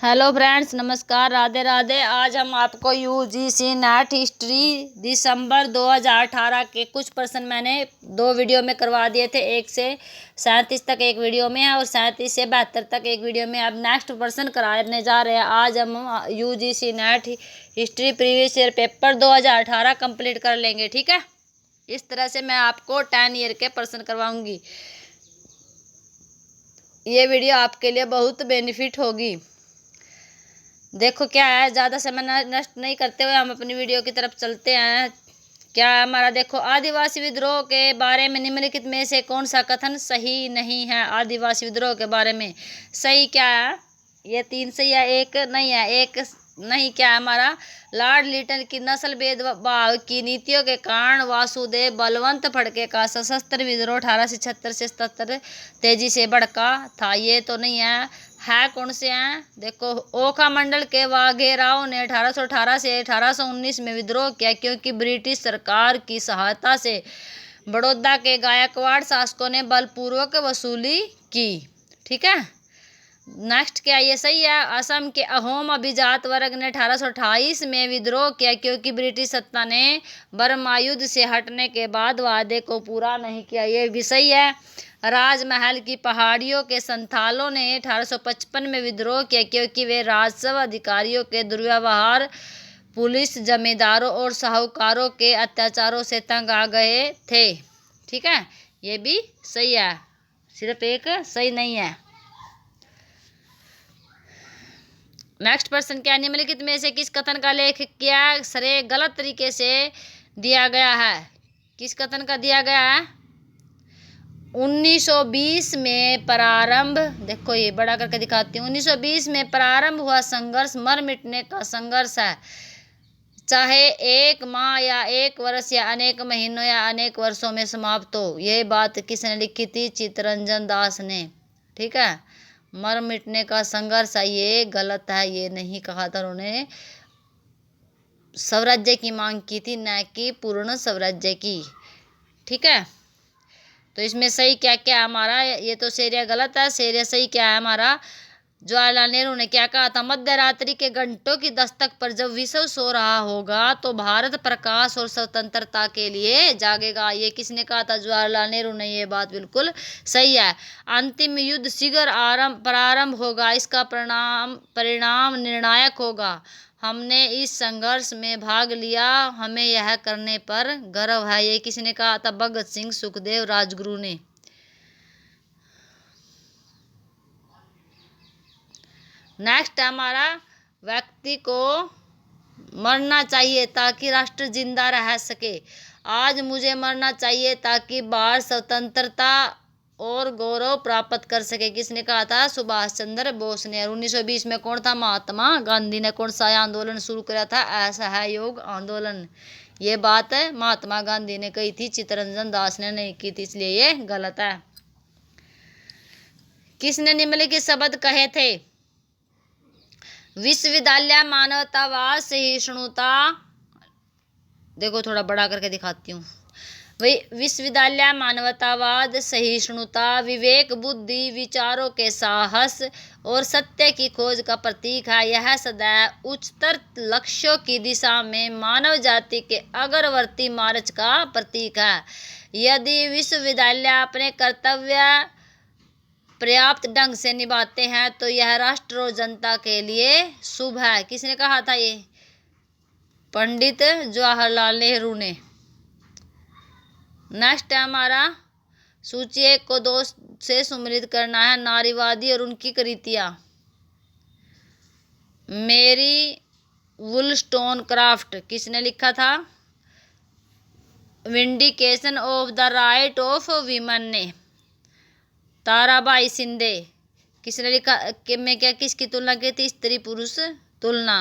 Hello friends, नमस्कार, राधे राधे। आज हम आपको यूजीसी नेट हिस्ट्री दिसंबर 2018 के कुछ प्रश्न मैंने 2 वीडियो में करवा दिए थे। 1 से 37 तक एक वीडियो में है और 37 से 72 तक एक वीडियो में। अब नेक्स्ट प्रश्न कराने जा रहे हैं। आज हम UGC net history previous year paper 2018 complete कर लेंगे। ठीक है, इस तरह से मैं आपको 10 ईयर के प्रश्न करवाऊंगी। ये वीडियो आपके लिए बहुत बेनिफिट होगी। देखो क्या है, ज़्यादा समय नष्ट नहीं करते हुए हम अपनी वीडियो की तरफ चलते हैं। क्या है हमारा, देखो, आदिवासी विद्रोह के बारे में निम्नलिखित में से कौन सा कथन सही नहीं है। आदिवासी विद्रोह के बारे में सही क्या है? ये 3 सही है, एक नहीं है। एक नहीं क्या है हमारा, लॉर्ड लिटन की नस्ल भेदभाव की नीतियों के कारण वासुदेव बलवंत फड़के का सशस्त्र विद्रोह 1876 से 77 तेजी से भड़का था। ये तो नहीं है कौन से हैं? देखो, ओखा मंडल के वाघेराव ने 1818 से 1819 में विद्रोह किया क्योंकि ब्रिटिश सरकार की सहायता से बड़ौदा के गायकवाड़ शासकों ने बलपूर्वक वसूली की। ठीक है, नेक्स्ट क्या, ये सही है। असम के अहोम अभिजात वर्ग ने 1828 में विद्रोह किया क्योंकि ब्रिटिश सत्ता ने बर्मा युद्ध से हटने के बाद वादे को पूरा नहीं किया। ये भी सही है। राजमहल की पहाड़ियों के संथालों ने 1855 में विद्रोह किया क्योंकि वे राजस्व अधिकारियों के दुर्व्यवहार, पुलिस, जमींदारों और साहूकारों के अत्याचारों से तंग आ गए थे। ठीक है, ये भी सही है, सिर्फ एक सही नहीं है। नेक्स्ट प्रश्न क्या, निम्नलिखित में से किस कथन का लेख क्या श्रेय गलत तरीके से दिया गया है? किस कथन का दिया गया है? 1920 में प्रारंभ, देखो ये बड़ा करके दिखाती हूँ। 1920 में प्रारंभ हुआ संघर्ष मर मिटने का संघर्ष है, चाहे 1 माह या 1 वर्ष या अनेक महीनों या अनेक वर्षों में समाप्त हो। ये बात किसने लिखी थी? चित्तरंजन दास ने। ठीक है, मर मिटने का संघर्ष है, ये गलत है, ये नहीं कहा था उन्होंने। स्वराज्य की मांग की थी, न कि पूर्ण स्वराज्य की। ठीक है, तो इसमें सही क्या क्या हमारा? ये तो शेरिया गलत है। शेरिया सही क्या है हमारा? जवाहरलाल नेहरू ने क्या कहा था? मध्य रात्रि के घंटों की दस्तक पर जब विश्व सो रहा होगा तो भारत प्रकाश और स्वतंत्रता के लिए जागेगा। ये किसने कहा था? जवाहरलाल नेहरू ने। ये बात बिल्कुल सही है। अंतिम युद्ध शीघ्र प्रारंभ होगा, इसका परिणाम निर्णायक होगा। हमने इस संघर्ष में भाग लिया, हमें यह करने पर गर्व है। ये किसने कहा था? भगत सिंह, सुखदेव, राजगुरु ने। नेक्स्ट हमारा, व्यक्ति को मरना चाहिए ताकि राष्ट्र जिंदा रह सके। आज मुझे मरना चाहिए ताकि भारत स्वतंत्रता और गौरव प्राप्त कर सके। किसने कहा था? सुभाष चंद्र बोस ने। 1920 में कौन था? महात्मा गांधी ने। कौन सा आंदोलन शुरू किया था? असहयोग आंदोलन। ये बात महात्मा गांधी ने कही थी, चित्तरंजन दास ने नहीं की थी, इसलिए ये गलत है। किसने निम्नलिखित शब्द कहे थे? विश्वविद्यालय मानवतावाद, सहिष्णुता, देखो थोड़ा बड़ा करके दिखाती हूँ। विश्वविद्यालय मानवतावाद, सहिष्णुता, विवेक, बुद्धि, विचारों के साहस और सत्य की खोज का प्रतीक है। यह सदैव उच्चतर लक्ष्यों की दिशा में मानव जाति के अग्रवर्ती मार्च का प्रतीक है। यदि विश्वविद्यालय अपने कर्तव्य पर्याप्त ढंग से निभाते हैं तो यह राष्ट्र और जनता के लिए शुभ है। किसने कहा था ये? पंडित जवाहरलाल नेहरू ने। नेक्स्ट है हमारा, सूची 1 को 2 से सम्मिलित करना है। नारीवादी और उनकी कृतियां। मेरी वुलस्टोनक्राफ्ट किसने लिखा था? Vindication of the right of women ने। ताराबाई शिंदे किसने लिखा? में क्या किसकी तुलना की थी? स्त्री पुरुष तुलना।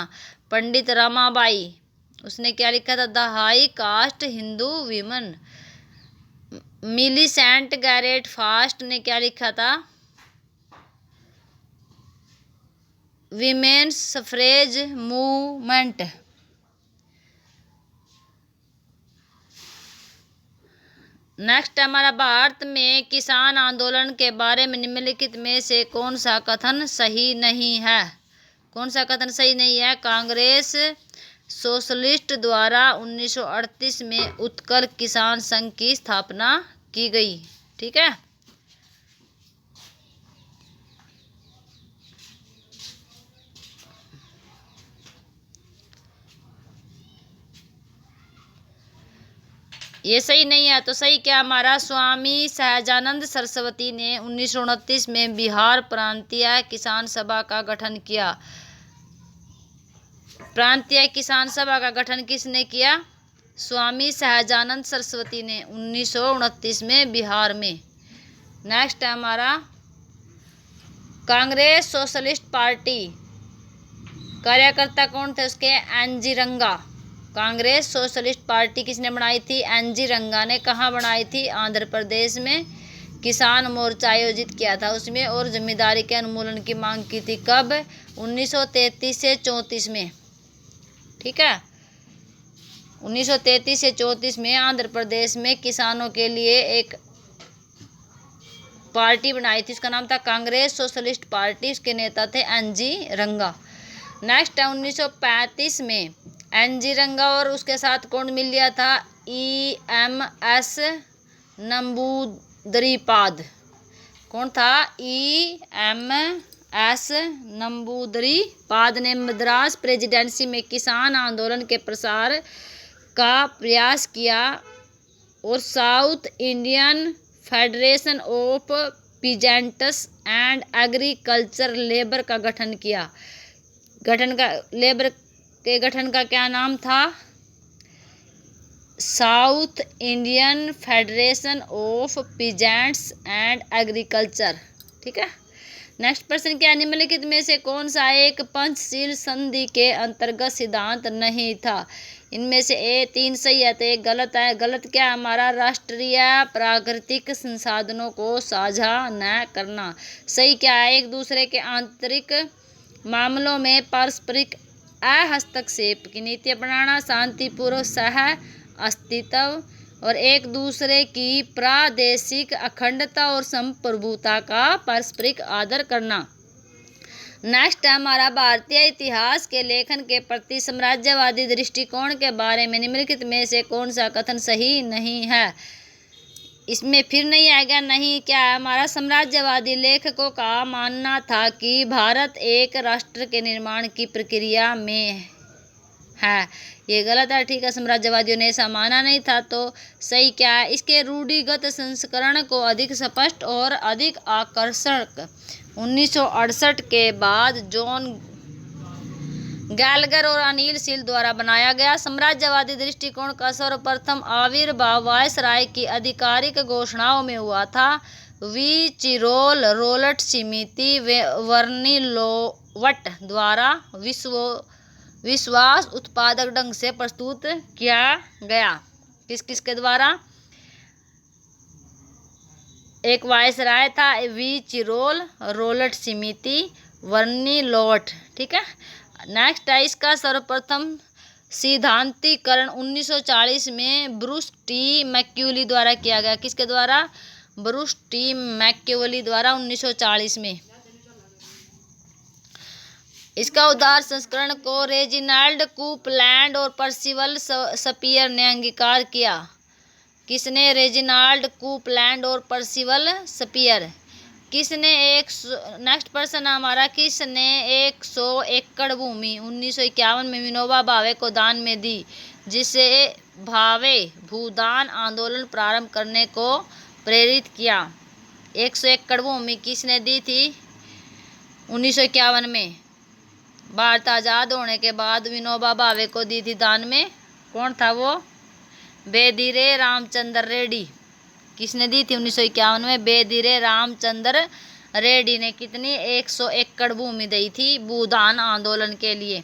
पंडित रमाबाई, उसने क्या लिखा था? The high caste Hindu women. Millicent Garrett Fawcett ने क्या लिखा था? Women's सफ्रेज movement. नेक्स्ट हमारा, भारत में किसान आंदोलन के बारे में निम्नलिखित में से कौन सा कथन सही नहीं है? कौन सा कथन सही नहीं है? कांग्रेस सोशलिस्ट द्वारा 1938 में उत्कल किसान संघ की स्थापना की गई। ठीक है। ये सही नहीं है, तो सही क्या हमारा? स्वामी सहजानंद सरस्वती ने 1929 में बिहार प्रांतीय किसान सभा का गठन किया। प्रांतीय किसान सभा का गठन किसने किया? स्वामी सहजानंद सरस्वती ने 1929 में बिहार में। नेक्स्ट है हमारा कांग्रेस सोशलिस्ट पार्टी, कार्यकर्ता कौन थे उसके? एनजी रंगा। कांग्रेस सोशलिस्ट पार्टी किसने बनाई थी? एनजी रंगा ने। कहाँ बनाई थी? आंध्र प्रदेश में। किसान मोर्चा आयोजित किया था उसमें, और जमींदारी के उन्मूलन की मांग की थी। कब? 1933 से 34 में। ठीक है। 1933 से 34 में आंध्र प्रदेश में किसानों के लिए एक पार्टी बनाई थी, उसका नाम था कांग्रेस सोशलिस्ट पार्टी। उसके नेता थे एनजी रंगा। नेक्स्ट है 1935 में एनजी रंगा और उसके साथ कौन मिल गया था? EMS नंबूदरीपाद। कौन था? EMS नंबूदरीपाद ने मद्रास प्रेसिडेंसी में किसान आंदोलन के प्रसार का प्रयास किया और south Indian federation of peasants and agriculture labour का गठन किया। लेबर के गठन का क्या नाम था? South Indian federation of peasants and agriculture. ठीक है। नेक्स्ट प्रश्न क्या? निम्नलिखित में से कौन सा एक पंचशील संधि के अंतर्गत सिद्धांत नहीं था? इनमें से ए 3 सही है तो एक गलत है। गलत क्या है हमारा? राष्ट्रीय प्राकृतिक संसाधनों को साझा न करना। सही क्या है? एक दूसरे के आंतरिक मामलों में पारस्परिक हस्तक्षेप की नीति अपनाना, शांतिपूर्वक सह अस्तित्व और एक दूसरे की प्रादेशिक अखंडता और संप्रभुता का पारस्परिक आदर करना। नेक्स्ट है हमारा भारतीय इतिहास के लेखन के प्रति साम्राज्यवादी दृष्टिकोण के बारे में निम्नलिखित में से कौन सा कथन सही नहीं है? इसमें फिर नहीं आएगा। नहीं क्या है हमारा? साम्राज्यवादी लेखकों का मानना था कि भारत एक राष्ट्र के निर्माण की प्रक्रिया में है। ये गलत है। ठीक है। साम्राज्यवादियों ने ऐसा माना नहीं था, तो सही क्या है? इसके रूढ़िगत संस्करण को अधिक स्पष्ट और अधिक आकर्षक 1968 के बाद जॉन गैलगर और अनिल शील द्वारा बनाया गया। साम्राज्यवादी दृष्टिकोण का सर्वप्रथम आविर्भाव वायसराय की आधिकारिक घोषणाओं में हुआ था। विचिरोल रोलट समिति वर्निलोवट द्वारा विश्वास उत्पादक ढंग से प्रस्तुत किया गया। किस किस के द्वारा? एक वायसराय था विचिरोल रोलट समिति वर्निलोवट। ठीक है। नेक्स्ट है इसका सर्वप्रथम सिद्धांतीकरण 1940 में ब्रूस टी मैक्यूली द्वारा किया गया। किसके द्वारा? ब्रूस टी मैक्यूली द्वारा 1940 में। इसका उदार संस्करण को रेजिनाल्ड कूपलैंड और पर्सिवल स्पीयर ने अंगीकार किया। किसने? रेजिनाल्ड कूपलैंड और पर्सिवल स्पीयर। किसने नेक्स्ट पर्सन हमारा, किसने 100 एकड़ भूमि 1951 में विनोबा भावे को दान में दी, जिससे भावे भूदान आंदोलन प्रारंभ करने को प्रेरित किया? 100 एकड़ भूमि किसने दी थी 1951 में? भारत आज़ाद होने के बाद विनोबा भावे को दी थी दान में। कौन था वो? बेदिरे रामचंद्र रेड्डी। किसने दी थी 1951 में? बेदिरे रामचंद्र रेड्डी ने कितनी? 100 एकड़ भूमि दी थी भूदान आंदोलन के लिए।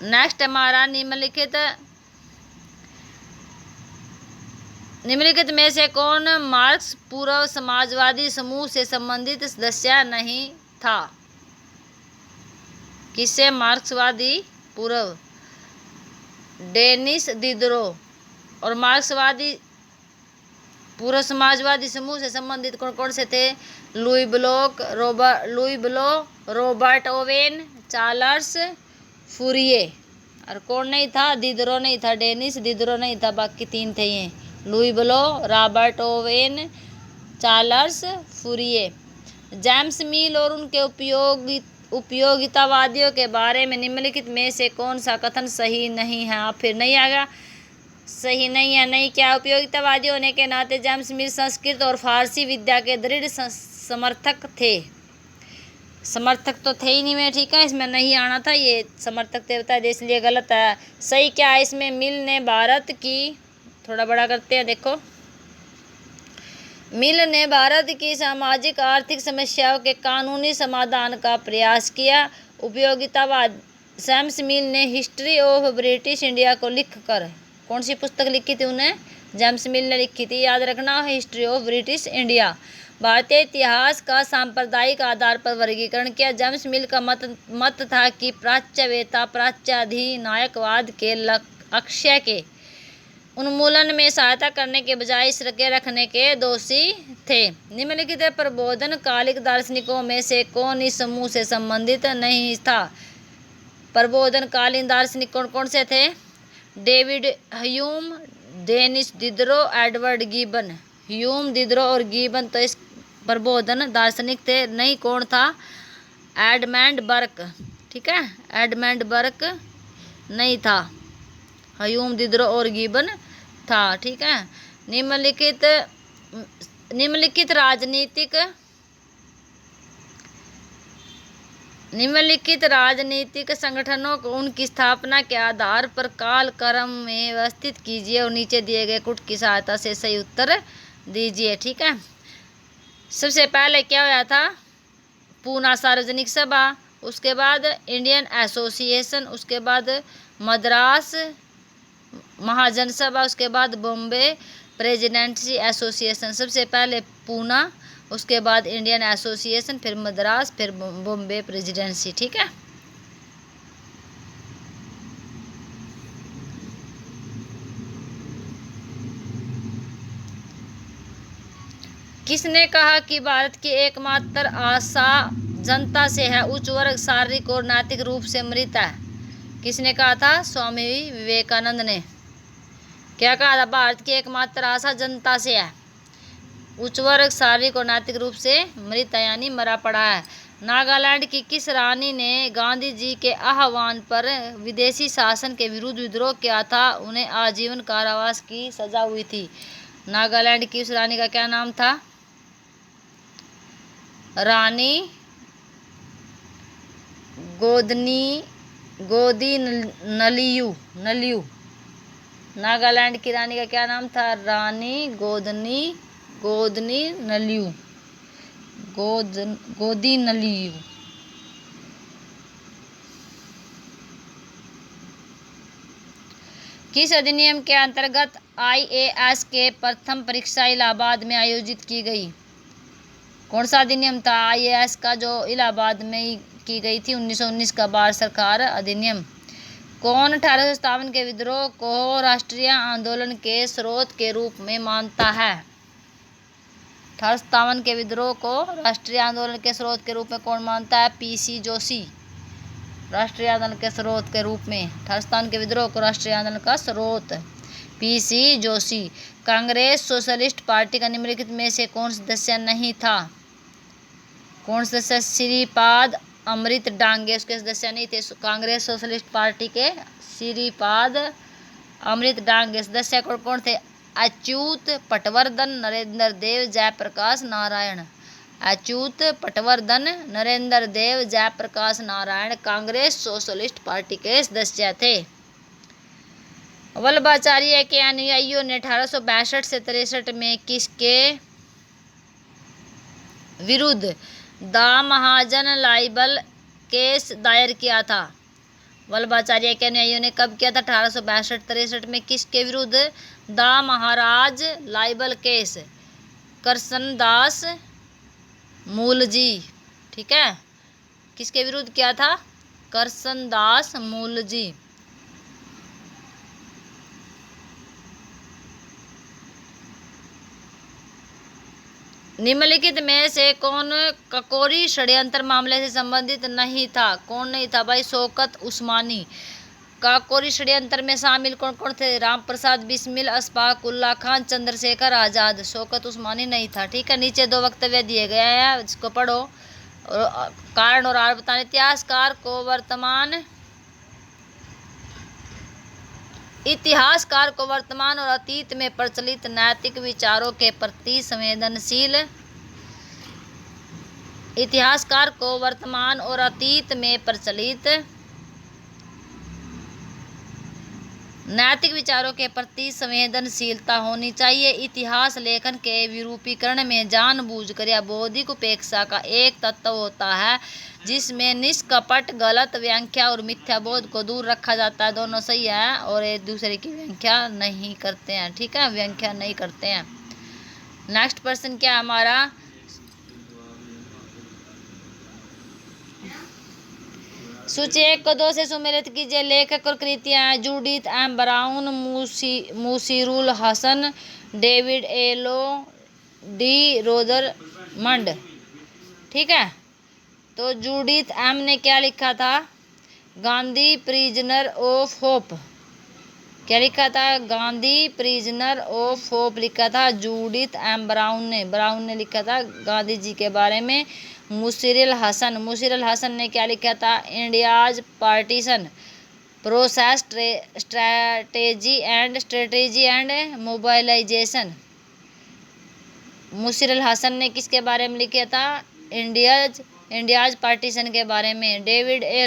नेक्स्ट हमारा निम्नलिखित में से कौन मार्क्स पूर्व समाजवादी समूह से संबंधित सदस्य नहीं था? किससे? मार्क्सवादी पूर्व डेनिस दिदरो। और मार्क्सवादी पूर्व समाजवादी समूह से संबंधित कौन कौन से थे? Louis Blanc, Robert Owen, Charles Fourier. और कौन नहीं था? दिदरो नहीं था, डेनिस दिदरो नहीं था, बाकी तीन थे ये, Louis Blanc, Robert Owen, Charles Fourier. James Mill और उनके उपयोगितावादियों के बारे में निम्नलिखित में से कौन सा कथन सही नहीं है? आप फिर नहीं आ गया, सही नहीं है। नहीं क्या? उपयोगितावादी होने के नाते जेम्स मिल संस्कृत और फारसी विद्या के दृढ़ समर्थक थे। समर्थक तो थे ही नहीं मैं, ठीक है, इसमें नहीं आना था, ये समर्थक थे बता दे, इसलिए गलत है। सही क्या है इसमें? मिल ने भारत की, थोड़ा बड़ा करते हैं देखो, मिल ने भारत की सामाजिक आर्थिक समस्याओं के कानूनी समाधान का प्रयास किया। उपयोगितावाद, जेम्स मिल ने हिस्ट्री ऑफ ब्रिटिश इंडिया को लिखकर, कौन सी पुस्तक लिखी थी उन्हें? जेम्स मिल ने लिखी थी, याद रखना, हिस्ट्री ऑफ ब्रिटिश इंडिया। भारतीय इतिहास का सांप्रदायिक आधार पर वर्गीकरण किया। जेम्स मिल का मत था कि प्राच्यवेत्ता प्राच्याधिनायकवाद के लक्ष्य के उन्मूलन में सहायता करने के बजाय इसके रखने के दोषी थे। निम्नलिखित प्रबोधन कालिक दार्शनिकों में से कौन इस समूह से संबंधित नहीं था? प्रबोधन कालीन दार्शनिक कौन कौन से थे? David Hume, Denis Diderot, Edward Gibbon. Hume, Diderot और गिबन तो इस प्रबोधन दार्शनिक थे। नहीं कौन था? एडमंड बर्क, ठीक है, एडमंड बर्क नहीं था, ह्यूम, दिदरो और गिबन था, ठीक है। निम्नलिखित राजनीतिक संगठनों को उनकी स्थापना के आधार पर काल क्रम में व्यवस्थित कीजिए और नीचे दिए गए कुट की सहायता से सही उत्तर दीजिए, ठीक है। सबसे पहले क्या हुआ था? पूना सार्वजनिक सभा, उसके बाद इंडियन एसोसिएशन, उसके बाद मद्रास महाजन सभा, उसके बाद बॉम्बे प्रेसिडेंसी एसोसिएशन। सबसे पहले पूना, उसके बाद इंडियन एसोसिएशन, फिर मद्रास, फिर बॉम्बे प्रेसिडेंसी, ठीक है। किसने कहा कि भारत की एकमात्र आशा जनता से है? उच्च वर्ग शारीरिक और नैतिक रूप से मृत है। किसने कहा था? स्वामी विवेकानंद ने। क्या कहा था? भारत की एकमात्र आशा जनता से है, उच्च वर्ग शारीरिक और नैतिक रूप से मृत है, यानी मरा पड़ा है। नागालैंड की किस रानी ने गांधी जी के आह्वान पर विदेशी शासन के विरुद्ध विद्रोह किया था? उन्हें आजीवन कारावास की सजा हुई थी। नागालैंड की उस रानी का क्या नाम था? रानी गोदी नलियू। नागालैंड की रानी का क्या नाम था? रानी गोदी नलियू। किस अधिनियम के अंतर्गत IAS के प्रथम परीक्षा इलाहाबाद में आयोजित की गई? कौन सा अधिनियम था IAS का जो इलाहाबाद में की गई थी? 1919 का भारत सरकार अधिनियम। कौन 1857 के विद्रोह को राष्ट्रीय आंदोलन के स्रोत के रूप में मानता है? 1857 के विद्रोह को राष्ट्रीय आंदोलन के स्रोत के रूप में कौन मानता है? PC जोशी। राष्ट्रीय आंदोलन के स्रोत के रूप में 1857 के विद्रोह को राष्ट्रीय आंदोलन का स्रोत PC Joshi. Congress socialist party का निम्नलिखित में से कौन सदस्य नहीं था? कौन सदस्य? श्रीपाद अमृत डांगे उसके सदस्य नहीं थे। कांग्रेस सोशलिस्ट पार्टी के श्रीपाद अमृत डांगे सदस्य कौन कौन थे? अच्युत पटवर्धन, नरेंद्र देव, जयप्रकाश नारायण। अच्युत पटवर्धन, नरेंद्र देव, जयप्रकाश नारायण कांग्रेस सोशलिस्ट पार्टी के सदस्य थे। वल्लभाचार्य के अनुयायियों ने 1862 से 63 में किसके विरुद्ध द महाजन लाइबल केस दायर किया था? वल्लभाचार्य के अनुयायियों ने कब किया था? 1862-63 में। किसके विरुद्ध? The Maharaj libel case, Karsandas Mulji, ठीक है, किसके विरुद्ध किया था? करसनदास मूलजी। निम्नलिखित में से कौन ककोरी षड्यंत्र मामले से संबंधित नहीं था? कौन नहीं था भाई? शौकत उस्मानी। काकोरी षड्यंत्र में शामिल कौन कौन थे? राम प्रसाद बिस्मिल, अशफाक उल्लाह खान, चंद्रशेखर आजाद। शौकत उस्मानी नहीं था। ठीक है, नीचे 2 वक्तव्य दिए गए हैं, इसको पढ़ो और कारण और आर बताने। इतिहासकार को वर्तमान और अतीत में प्रचलित नैतिक विचारों के प्रति संवेदनशील। इतिहासकार को वर्तमान और अतीत में प्रचलित नैतिक विचारों के प्रति संवेदनशीलता होनी चाहिए। इतिहास लेखन के विरूपीकरण में जानबूझकर या बौद्धिक उपेक्षा का एक तत्व होता है, जिसमें निष्कपट गलत व्याख्या और मिथ्याबोध को दूर रखा जाता है। दोनों सही है और एक दूसरे की व्याख्या नहीं करते हैं। ठीक है, व्याख्या नहीं करते हैं। नेक्स्ट प्रश्न क्या है हमारा? सूची 1 को 2 से सुमेलित कीजिए। लेखक और कृतियां हैं Judith M Brown, Mushirul Hasan, David A Low, D Rothermund. ठीक है, तो जूडिथ एम ने क्या लिखा था? Gandhi prisoner of hope. क्या लिखा था? गांधी प्रिजनर ऑफ होप लिखा था जूडिथ एम ब्राउन ने लिखा था गांधी जी के बारे में। मुशीरुल हसन ने क्या लिखा था? India's partition process, strategy and mobilisation. Mushirul Hasan ने किसके बारे में लिखा था? इंडियाज पार्टीशन के बारे में। डेविड ए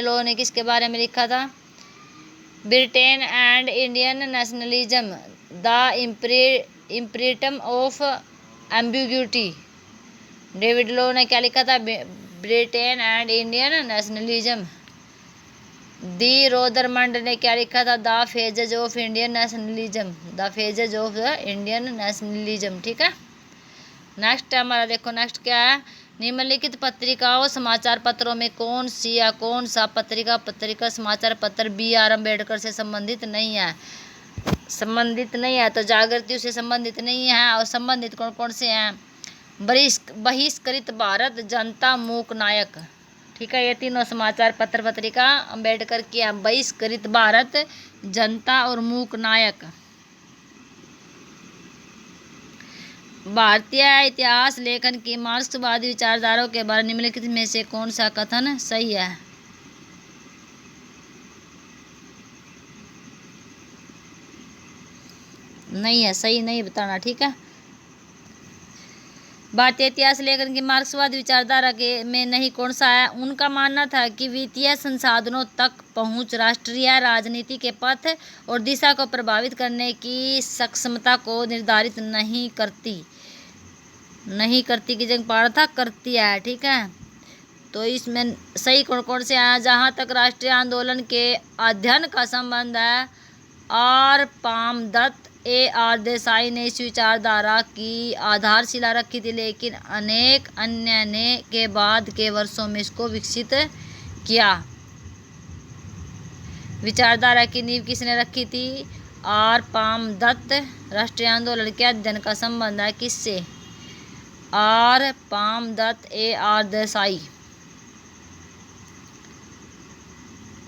लो ने किसके बारे में लिखा था? Britain and Indian nationalism, the imprint of ambiguity. David Low ने क्या लिखा था? Britain and Indian nationalism. D Rothermund ने क्या लिखा था? The phases of Indian nationalism. ठीक है, नेक्स्ट हमारा देखो, नेक्स्ट क्या है? निम्नलिखित पत्रिकाओं समाचार पत्रों में कौन सा पत्रिका समाचार पत्र B.R. अम्बेडकर से संबंधित नहीं है? तो जागृति उससे संबंधित नहीं है। और संबंधित कौन कौन से हैं? बहिष्कृत भारत, जनता, मूक नायक। ठीक है, ये तीनों समाचार पत्र पत्रिका अम्बेडकर की है। बहिष्कृत भारत, जनता और मूक नायक। भारतीय इतिहास लेखन की मार्क्सवादी विचारधारा के बारे में निम्नलिखित में से कौन सा कथन सही है? नहीं है, सही नहीं बताना। ठीक है, भारतीय इतिहास लेखन की मार्क्सवादी विचारधारा के में नहीं कौन सा है? उनका मानना था कि वित्तीय संसाधनों तक पहुंच राष्ट्रीय राजनीति के पथ और दिशा को प्रभावित करने की सक्षमता को निर्धारित नहीं करती की जगह पढ़ा था करती है। ठीक है, तो इसमें सही कौन कौन से हैं? जहाँ तक राष्ट्रीय आंदोलन के अध्ययन का संबंध है, आर पामदत्त A.R. देसाई ने इस विचारधारा की आधारशिला रखी थी, लेकिन अनेक अन्य ने के बाद के वर्षों में इसको विकसित किया। विचारधारा की नींव किसने रखी थी? आर पामदत्त। राष्ट्रीय आंदोलन के अध्ययन का संबंध है किससे? Are पामदत्त A.R. देसाई।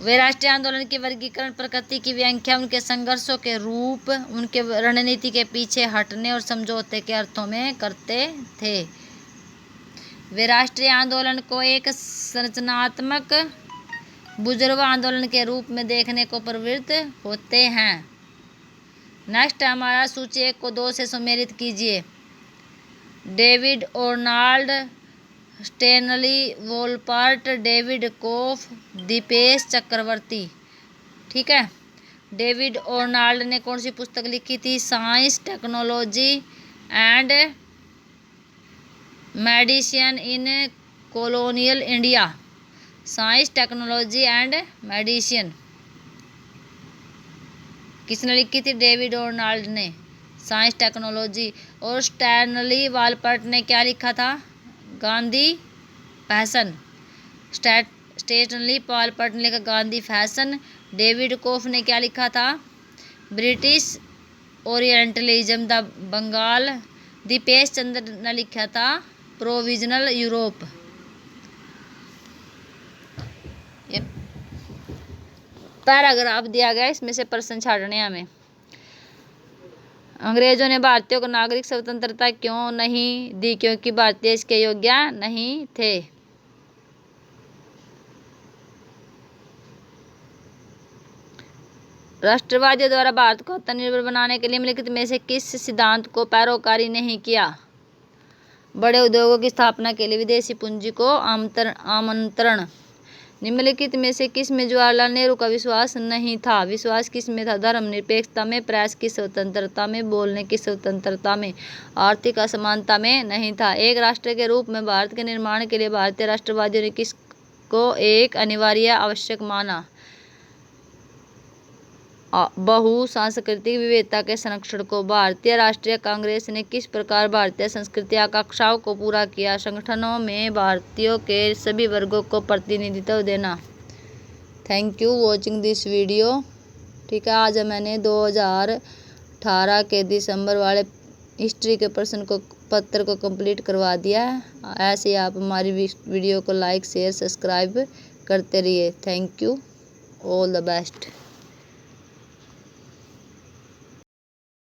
वे राष्ट्रीय आंदोलन की वर्गीकरण, प्रकृति की व्याख्या, उनके संघर्षों के रूप, उनके रणनीति के पीछे हटने और समझौते के अर्थों में करते थे। वे राष्ट्रीय आंदोलन को एक संरचनात्मक बुजुर्ग आंदोलन के रूप में देखने को प्रवृत्त होते हैं। नेक्स्ट हमारा सूची 1 को 2 से सुमेलित कीजिए। डेविड ओर्नाल्ड, स्टेनली वोलपार्ट, डेविड कोफ, दीपेश चक्रवर्ती। ठीक है, डेविड ओर्नाल्ड ने कौन सी पुस्तक लिखी थी? Science, technology and medicine in colonial India. Science, technology and medicine किसने लिखी थी? डेविड ओर्नाल्ड ने। Science, technology. और स्टैनली वॉलपार्ट ने क्या लिखा था? गांधी फैशन। स्टैनली वॉलपार्ट ने लिखा गांधी फैशन। डेविड कोफ ने क्या लिखा था? British orientalism, the Bengal Dipesh Chandra ने लिखा था प्रोविजनल यूरोप। ये पैराग्राफ दिया गया, इसमें से प्रश्न छाड़ने हमें। अंग्रेजों ने भारतीयों को नागरिक स्वतंत्रता क्यों नहीं दी? क्योंकि भारतीय इसके योग्य नहीं थे। राष्ट्रवादियों द्वारा भारत को आत्मनिर्भर बनाने के लिए निम्नलिखित में से किस सिद्धांत को पैरोकारी नहीं किया? बड़े उद्योगों की स्थापना के लिए विदेशी पूंजी को आमंत्रण। निम्नलिखित में से किस में जवाहरलाल नेहरू का विश्वास नहीं था? विश्वास किस में था? धर्मनिरपेक्षता में, प्रेस की स्वतंत्रता में, बोलने की स्वतंत्रता में, आर्थिक असमानता में नहीं था। एक राष्ट्र के रूप में भारत के निर्माण के लिए भारतीय राष्ट्रवादियों ने किसको एक अनिवार्य आवश्यक माना? बहुसांस्कृतिक विविधता के संरक्षण को। भारतीय राष्ट्रीय कांग्रेस ने किस प्रकार भारतीय संस्कृति आकांक्षाओं को पूरा किया? संगठनों में भारतीयों के सभी वर्गों को प्रतिनिधित्व देना। Thank you watching this video. ठीक है, आज मैंने 2018 के दिसंबर वाले हिस्ट्री के प्रश्न को पत्र को कंप्लीट करवा दिया है। ऐसे ही आप हमारी वीडियो को लाइक शेयर सब्सक्राइब करते रहिए। Thank you, all the best.